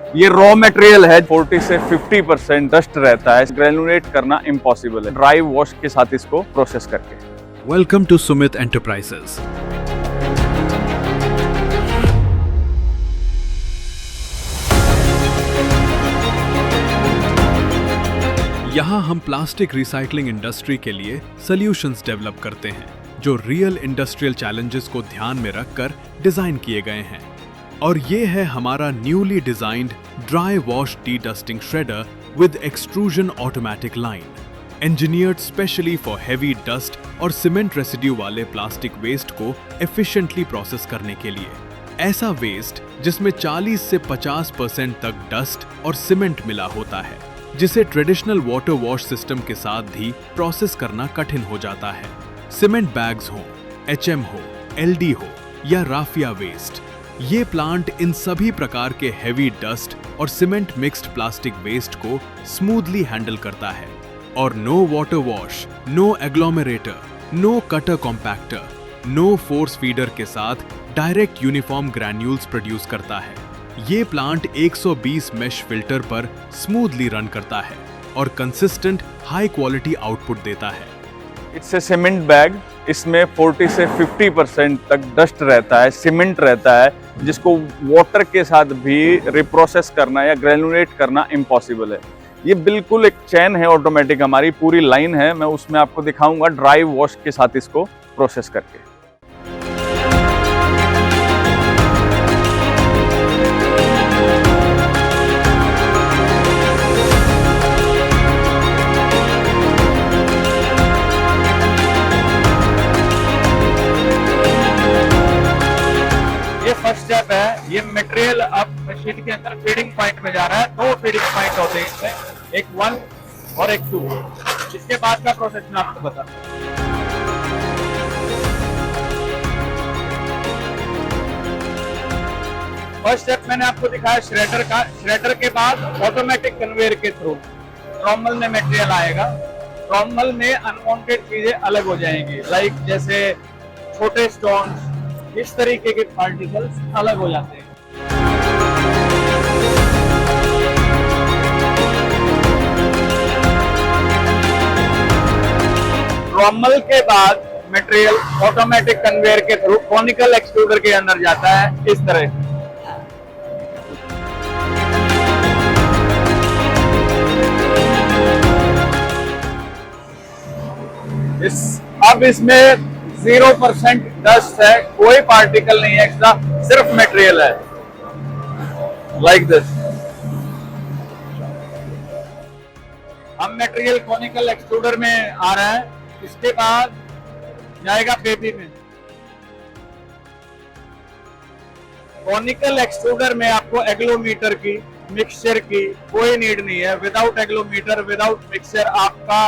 ये raw material है, 40 से 50% डस्ट रहता है, ग्रेनुलेट करना इम्पॉसिबल है ड्राई वॉश के साथ इसको प्रोसेस करके। Welcome to Sumit Enterprises. यहाँ हम प्लास्टिक रिसाइकलिंग इंडस्ट्री के लिए सॉल्यूशंस डेवलप करते हैं जो रियल इंडस्ट्रियल चैलेंजेस को ध्यान में रखकर डिजाइन किए गए हैं। और ये है हमारा newly designed dry wash D dusting shredder with extrusion automatic line, engineered specially for heavy dust और सीमेंट रेसिड्यू वाले प्लास्टिक वेस्ट को एफिशिएंटली प्रोसेस करने के लिए। ऐसा वेस्ट जिसमें 40 से 50% तक डस्ट और सीमेंट मिला होता है, जिसे ट्रेडिशनल वाटर वॉश सिस्टम के साथ भी प्रोसेस करना कठिन हो जाता है। सीमेंट बैग्स हो, HM हो, LD हो या राफिया वेस्ट, ये प्लांट इन सभी प्रकार के हेवी डस्ट और सीमेंट मिक्स्ड प्लास्टिक वेस्ट को स्मूथली हैंडल करता है और no water wash, no agglomerator, no cutter compactor, no force feeder के साथ डायरेक्ट यूनिफॉर्म ग्रैन्यूल्स प्रोड्यूस करता है। ये प्लांट 120 मेश फिल्टर पर स्मूथली रन करता है और कंसिस्टेंट हाई क्वालिटी आउटपुट देता है। इट्स ए सीमेंट बैग, इसमें 40 से 50% तक डस्ट रहता है, सीमेंट रहता है, जिसको वाटर के साथ भी रिप्रोसेस करना या ग्रेनुलेट करना इम्पॉसिबल है। ये बिल्कुल एक चैन है ऑटोमेटिक, हमारी पूरी लाइन है, मैं उसमें आपको दिखाऊंगा ड्राई वॉश के साथ इसको प्रोसेस करके। ये फर्स्ट स्टेप है, ये मटेरियल अब मशीन के अंदर फीडिंग पॉइंट में जा रहा है। 2 फीडिंग पॉइंट होते हैं इसमें, एक 1 और एक 2। इसके बाद का प्रोसेस मैं आपको बताता हूँ। फर्स्ट स्टेप मैंने आपको दिखाया श्रेडर का। श्रेडर के बाद ऑटोमेटिक कन्वेयर के थ्रू ट्रॉमल में मटेरियल आएगा। ट्रॉमल में अनवांटेड चीजें अलग हो जाएंगी, लाइक जैसे छोटे स्टोन्स, इस तरीके के पार्टिकल्स अलग हो जाते हैं। ट्रॉमल के बाद मटेरियल ऑटोमेटिक कन्वेयर के थ्रू कॉनिकल एक्सट्रूडर के अंदर जाता है, इस तरह। अब इसमें 0% डस्ट है, कोई पार्टिकल नहीं है एक्स्ट्रा, सिर्फ मटेरियल है, लाइक दिस। अब मटेरियल कॉनिकल एक्सट्रूडर में आ रहा है, इसके बाद जाएगा बेबी में। कॉनिकल एक्सट्रूडर में आपको एग्लोमीटर की, मिक्सचर की कोई नीड नहीं है। विदाउट एग्लोमीटर, विदाउट मिक्सचर आपका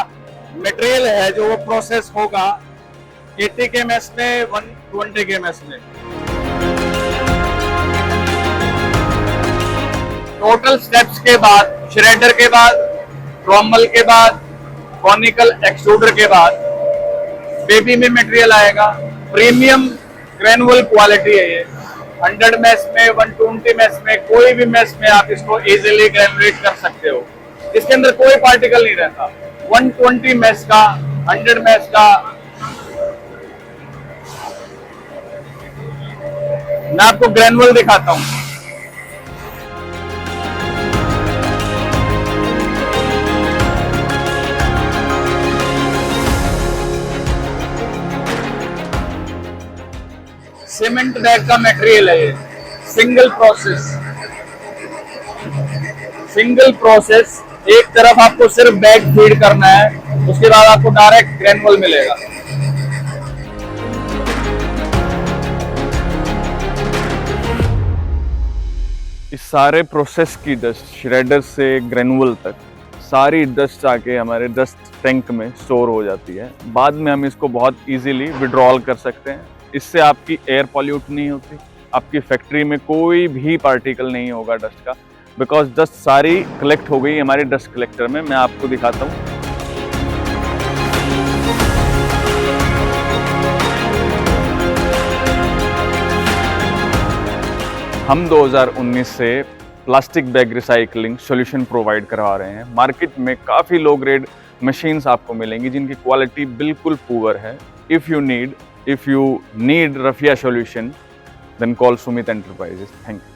मटेरियल है जो वो प्रोसेस होगा 80 kms में, 120 kms में। टोटल स्टेप्स के बाद, श्रेडर के बाद, ट्रॉमल के बाद, कॉनिकल एक्सट्रूडर के बाद बेबी में मटेरियल आएगा। प्रीमियम ग्रेनुअल क्वालिटी है ये। 100 मेश में, 120 मेश में, कोई भी मेश में आप इसको इजीली ग्रेनुलेट कर सकते हो। इसके अंदर कोई पार्टिकल नहीं रहता। 120 मेश का, 100 मेश का, मैं आपको ग्रेनुअल दिखाता हूं। सीमेंट बैग का मटेरियल है ये, सिंगल प्रोसेस। एक तरफ आपको सिर्फ बैग फीड करना है, उसके बाद आपको डायरेक्ट ग्रेनुअल मिलेगा। इस सारे प्रोसेस की डस्ट, श्रेडर से ग्रेनुअल तक, सारी डस्ट आके हमारे डस्ट टैंक में स्टोर हो जाती है। बाद में हम इसको बहुत इजीली विड्रॉल कर सकते हैं। इससे आपकी एयर पॉल्यूट नहीं होती, आपकी फैक्ट्री में कोई भी पार्टिकल नहीं होगा डस्ट का, बिकॉज डस्ट सारी कलेक्ट हो गई हमारे डस्ट कलेक्टर में। मैं आपको दिखाता हूँ। हम 2019 से plastic bag recycling solution provide करवा रहे हैं। मार्केट में काफ़ी लो ग्रेड मशीन्स आपको मिलेंगी जिनकी क्वालिटी बिल्कुल पुअर है। If you need raffia solution then call Sumit Enterprises. Thank you.